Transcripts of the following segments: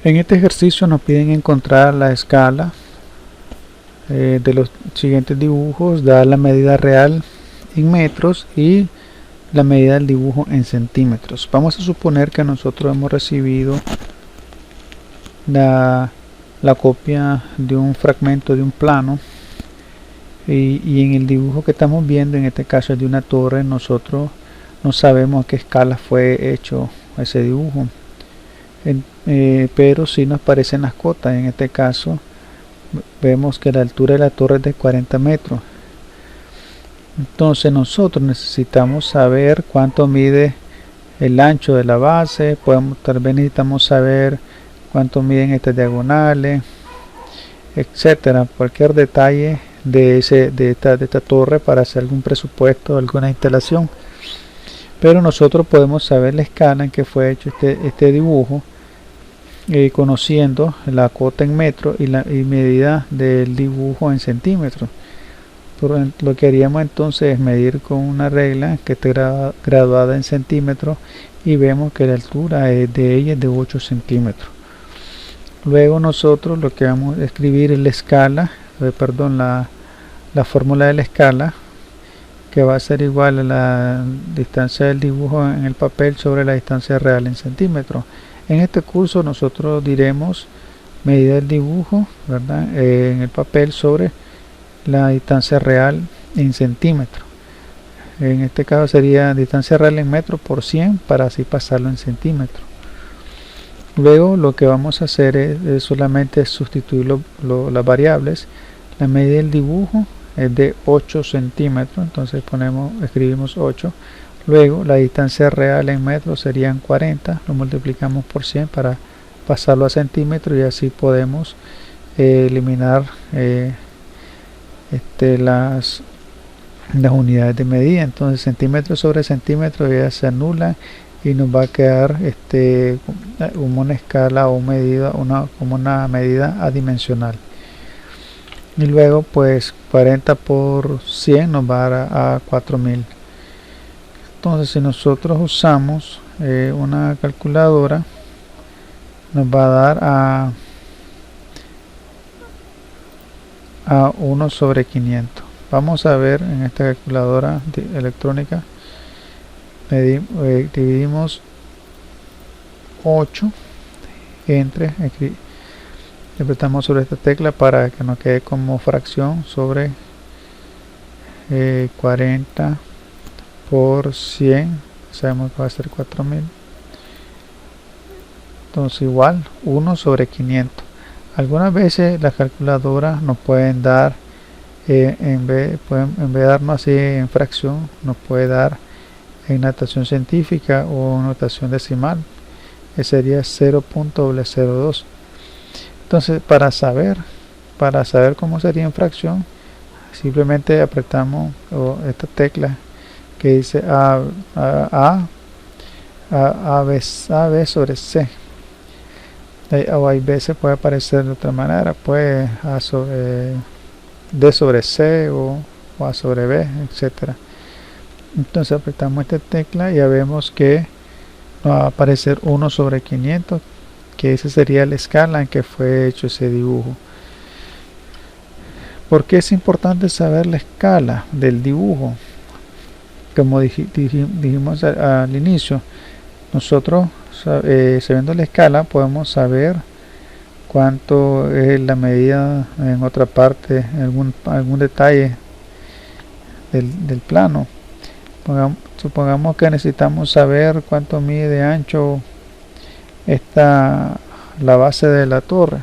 En este ejercicio nos piden encontrar la escala de los siguientes dibujos, dar la medida real en metros y la medida del dibujo en centímetros. Vamos a suponer que nosotros hemos recibido la copia de un fragmento de un plano y en el dibujo que estamos viendo, en este caso es de una torre, nosotros no sabemos a qué escala fue hecho ese dibujo, pero sí nos aparecen las cotas. En este caso vemos que la altura de la torre es de 40 metros. Entonces nosotros necesitamos saber cuánto mide el ancho de la base, tal vez necesitamos saber cuánto miden estas diagonales, etcétera, cualquier detalle de esta torre para hacer algún presupuesto, alguna instalación. Pero nosotros podemos saber la escala en que fue hecho este dibujo, conociendo la cota en metros y medida del dibujo en centímetros. Lo que haríamos entonces es medir con una regla que esté graduada en centímetros y vemos que la altura de ella es de 8 centímetros. Luego nosotros lo que vamos a escribir es la escala, la fórmula de la escala, que va a ser igual a la distancia del dibujo en el papel sobre la distancia real en centímetros. En este curso nosotros diremos medida del dibujo, ¿verdad?, en el papel sobre la distancia real en centímetros. En este caso sería distancia real en metros por 100 para así pasarlo en centímetros. Luego lo que vamos a hacer es solamente sustituir las variables. La medida del dibujo es de 8 centímetros, entonces escribimos 8. Luego la distancia real en metros serían 40, lo multiplicamos por 100 para pasarlo a centímetros y así podemos eliminar las unidades de medida. Entonces centímetros sobre centímetros ya se anulan y nos va a quedar como una escala o medida, como una medida adimensional. Y luego pues 40 por 100 nos va a dar a 4000. Entonces si nosotros usamos una calculadora, nos va a dar a 1 sobre 500. Vamos a ver en esta calculadora electrónica, dividimos 8 entre, apretamos sobre esta tecla para que nos quede como fracción sobre 40 por 100, sabemos que va a ser 4000. Entonces igual 1 sobre 500. Algunas veces las calculadoras nos pueden dar en vez de darnos así en fracción, nos puede dar en notación científica o notación decimal, que sería 0.02. Entonces para saber cómo sería en fracción, simplemente apretamos esta tecla que dice A B sobre C. O a B se puede aparecer de otra manera, pues A sobre D sobre C o A sobre B, etcétera. Entonces apretamos esta tecla y ya vemos que nos va a aparecer 1 sobre 500, que esa sería la escala en que fue hecho ese dibujo. ¿Por qué es importante saber la escala del dibujo? Como dijimos al inicio, nosotros sabiendo la escala podemos saber cuánto es la medida en otra parte, algún detalle del plano. Supongamos que necesitamos saber cuánto mide de ancho la base de la torre.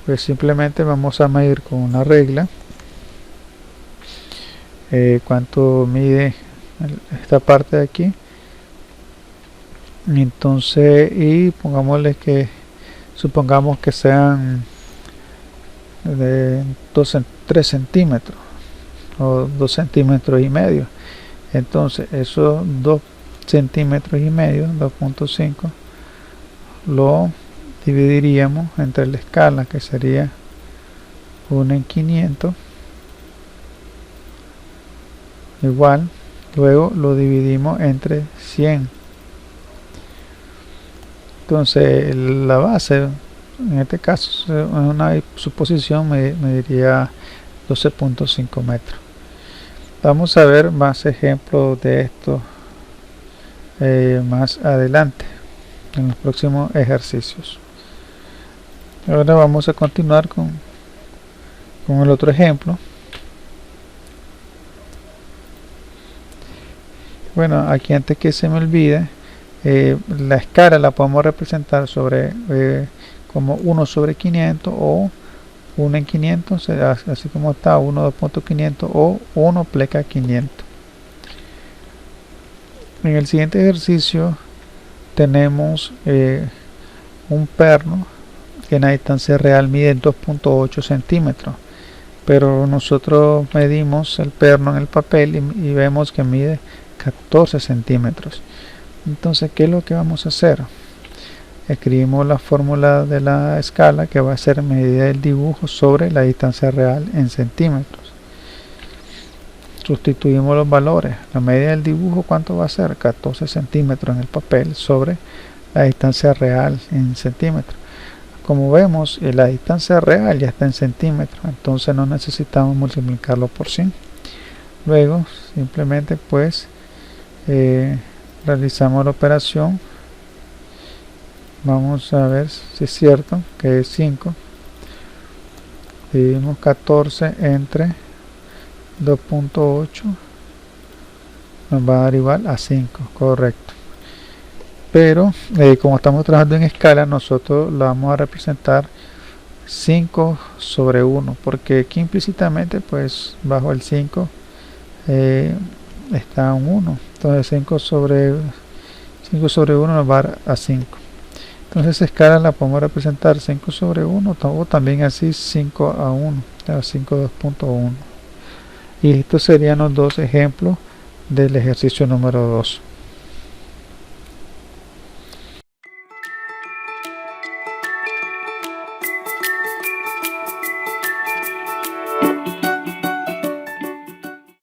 Pues simplemente vamos a medir con una regla cuánto mide esta parte de aquí. Entonces, y supongamos que sean de 3 centímetros o 2 centímetros y medio. Entonces esos 2 centímetros y medio, 2.5, lo dividiríamos entre la escala, que sería 1 en 500, igual, luego lo dividimos entre 100. Entonces la base, en este caso, en una suposición me diría 12.5 metros. Vamos a ver más ejemplos de esto más adelante en los próximos ejercicios. Ahora vamos a continuar con el otro ejemplo. Bueno, aquí antes que se me olvide, la escala la podemos representar sobre como 1 sobre 500 o 1 en 500, así como está 1 2.500 o 1 pleca 500. En el siguiente ejercicio tenemos un perno que en la distancia real mide 2.8 centímetros, pero nosotros medimos el perno en el papel y vemos que mide 14 centímetros. Entonces, ¿qué es lo que vamos a hacer? Escribimos la fórmula de la escala, que va a ser medida del dibujo sobre la distancia real en centímetros. Sustituimos los valores. La medida del dibujo, ¿cuánto va a ser? 14 centímetros en el papel sobre la distancia real en centímetros. Como vemos, la distancia real ya está en centímetros, entonces no necesitamos multiplicarlo por 100. Luego, simplemente pues realizamos la operación. Vamos a ver si es cierto que es 5. Dividimos 14 entre 2.8, nos va a dar igual a 5, correcto. Pero como estamos trabajando en escala, nosotros la vamos a representar 5 sobre 1, porque aquí implícitamente pues bajo el 5 está un 1, entonces 5 sobre 1 nos va a dar a 5. Entonces esa escala la podemos representar 5 sobre 1 o también así 5 a 1, 5 2.1. Y estos serían los dos ejemplos del ejercicio número 2.